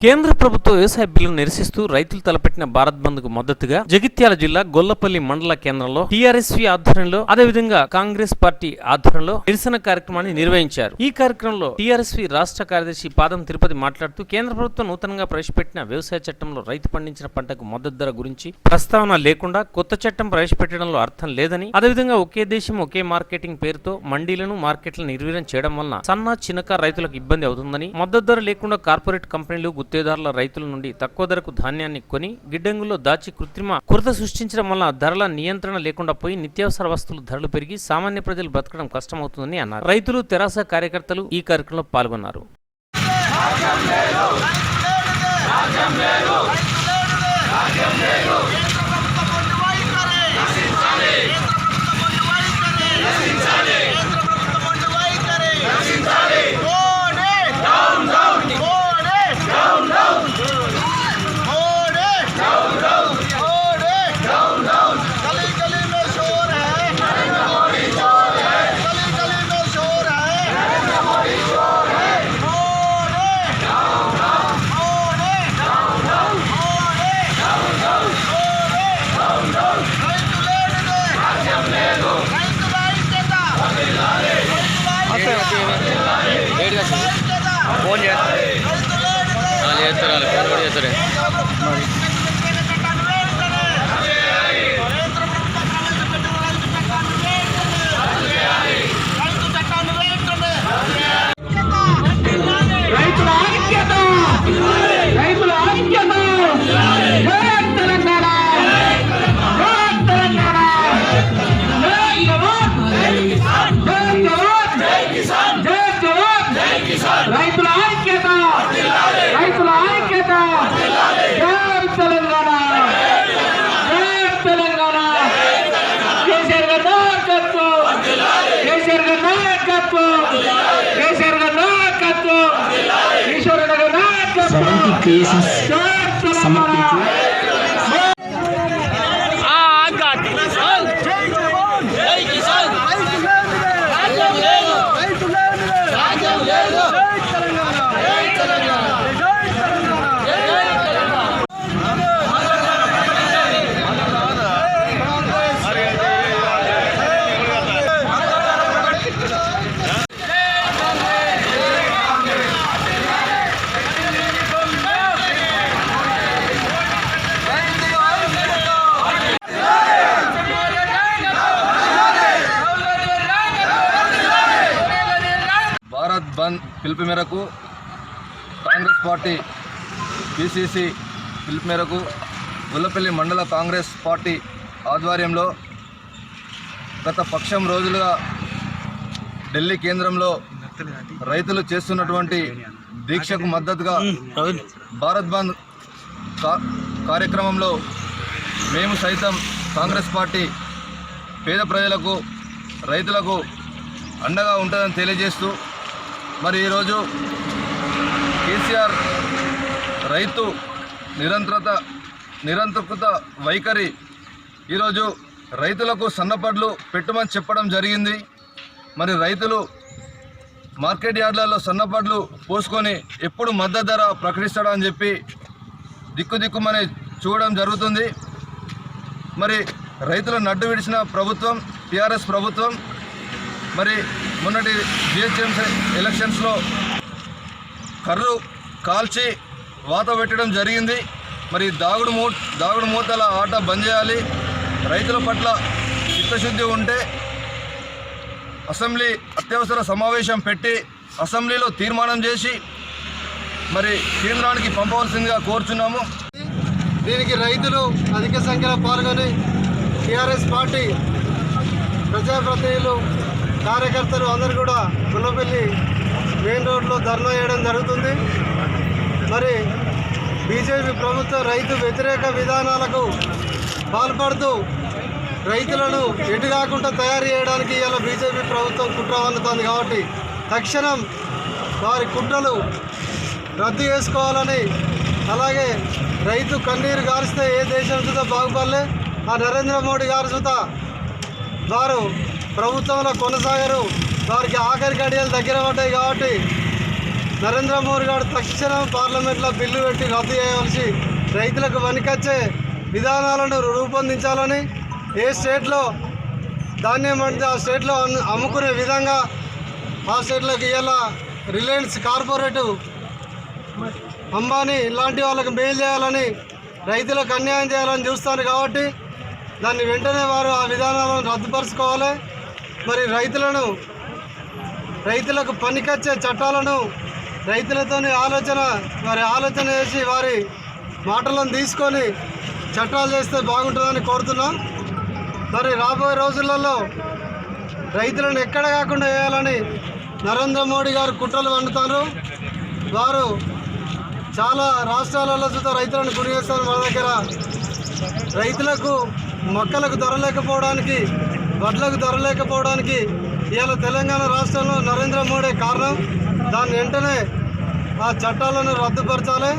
కేంద్ర ప్రభుత్వ వ్యవసాయ బిల్లును నిరసిస్తూ రైతులు తలపెట్టిన భారత్ బంద్ కు మద్దతుగా జగిత్యాల జిల్లా గొల్లపల్లి మండల కేంద్రంలో టీఆర్ఎస్వి ఆధ్వర్యంలో అదేవిధంగా కాంగ్రెస్ పార్టీ ఆధ్వర్యంలో నిరసన కార్యక్రమాన్ని నిర్వహించారు. ఈ కార్యక్రమంలో టీఆర్ఎస్వి రాష్ట్ర కార్యదర్శి పాదం తిరుపతి మాట్లాడుతూ కేంద్ర ప్రభుత్వం నూతనంగా ప్రవేశపెట్టిన వ్యవసాయ చట్టంలో రైతు పండించిన పంటకు మద్దతు ధర గురించి ప్రస్తావన లేకుండా కొత్త చట్టం ప్రవేశపెట్టడంలో అర్థం లేదని, అదేవిధంగా ఒకే దేశం ఒకే మార్కెటింగ్ పేరుతో మండీలను మార్కెట్లను నిర్వీర్యం చేయడం వలన సన్న చిన్నకారు రైతులకు ఇబ్బంది అవుతుందని, మద్దతు ధర లేకుండా కార్పొరేట్ కంపెనీలు గుత్తేదారుల రైతుల నుండి తక్కువ ధరకు ధాన్యాన్ని కొని గిడ్డంగుల్లో దాచి కృత్రిమ కొరత సృష్టించడం వల్ల ధరల నియంత్రణ లేకుండా పోయి నిత్యావసర వస్తువుల ధరలు పెరిగి సామాన్య ప్రజలు బతకడం కష్టమవుతుందని అన్నారు. రైతులు, తెరాస కార్యకర్తలు ఈ కార్యక్రమంలో పాల్గొన్నారు. ఫోన్ చేస్తారు బంద్ పిలుపు మేరకు కాంగ్రెస్ పార్టీ పిసిసి పిలుపు మేరకు గొల్లపల్లి మండల కాంగ్రెస్ పార్టీ ఆధ్వర్యంలో గత పక్షం రోజులుగా ఢిల్లీ కేంద్రంలో రైతులు చేస్తున్నటువంటి దీక్షకు మద్దతుగా భారత్ బంద్ కార్యక్రమంలో మేము సైతం కాంగ్రెస్ పార్టీ పేద ప్రజలకు, రైతులకు అండగా ఉంటుందని తెలియజేస్తూ, మరి ఈరోజు కేసీఆర్ రైతు నిరంతరత వైఖరి ఈరోజు రైతులకు సన్నపడ్లు పెట్టమని చెప్పడం జరిగింది. మరి రైతులు మార్కెట్ యార్డ్లలో సన్నపడ్లు పోసుకొని ఎప్పుడు మద్దతు ధర ప్రకటిస్తాడని చెప్పి దిక్కుమని చూడడం జరుగుతుంది. మరి రైతుల నడ్డు విడిచిన ప్రభుత్వం టీఆర్ఎస్ ప్రభుత్వం మరి మొన్నటి జిహెచ్ఎంసీ ఎలక్షన్స్లో కర్రు కాల్చి వాత పెట్టడం జరిగింది. మరి దాగుడు మూతల ఆట బంద్ చేయాలి. రైతుల పట్ల చిత్తశుద్ధి ఉంటే అసెంబ్లీ అత్యవసర సమావేశం పెట్టి అసెంబ్లీలో తీర్మానం చేసి మరి కేంద్రానికి పంపవలసిందిగా కోరుచున్నాము. దీనికి రైతులు అధిక సంఖ్యలో పాల్గొని టీఆర్ఎస్ పార్టీ ప్రజాప్రతినిధులు, కార్యకర్తలు అందరూ కూడా గొల్లపల్లి మెయిన్ రోడ్లో ధర్నా చేయడం జరుగుతుంది. మరి బీజేపీ ప్రభుత్వం రైతు వ్యతిరేక విధానాలకు పాల్పడుతూ రైతులను ఎటు కాకుండా తయారు చేయడానికి ఇలా బీజేపీ ప్రభుత్వం కుట్ర వండుతుంది. కాబట్టి తక్షణం వారి కుట్రలు రద్దు చేసుకోవాలని, అలాగే రైతు కన్నీరు గారిస్తే ఏ దేశం సుతా బాగుపడలే, ఆ నరేంద్ర మోడీ గారు సుతా వారు ప్రభుత్వంలో కొనసాగరు, వారికి ఆఖరి గడియలు దగ్గర పడ్డాయి. కాబట్టి నరేంద్ర మోడీ గారు తక్షణం పార్లమెంట్లో బిల్లు పెట్టి రద్దు చేయవలసి రైతులకు వనికొచ్చే విధానాలను రూపొందించాలని, ఏ స్టేట్లో ధాన్యం అంటే ఆ స్టేట్లో అమ్ముకునే విధంగా ఆ స్టేట్లోకి ఇవాళ రిలయన్స్ కార్పొరేటు అంబానీ ఇలాంటి వాళ్ళకి మేలు చేయాలని, రైతులకు అన్యాయం చేయాలని చూస్తారు కాబట్టి దాన్ని వెంటనే వారు ఆ విధానాలను రద్దుపరుచుకోవాలి. మరి రైతులకు పనికొచ్చే చట్టాలను రైతులతోని ఆలోచన చేసి వారి మాటలను తీసుకొని చట్టాలు చేస్తే బాగుంటుందని కోరుతున్నాం. మరి రాబోయే రోజులలో రైతులను ఎక్కడ కాకుండా చేయాలని నరేంద్ర మోడీ గారు కుట్రలు వండుతారు. వారు చాలా రాష్ట్రాలలో చూస్తే రైతులను గురి చేస్తారు. మన దగ్గర రైతులకు మొక్కలకు ధర లేకపోవడానికి, వడ్లకు ధర లేకపోవడానికి ఇవాళ తెలంగాణ రాష్ట్రంలో నరేంద్ర మోడీ కారణం. దాన్ని వెంటనే ఆ చట్టాలను రద్దుపరచాలి.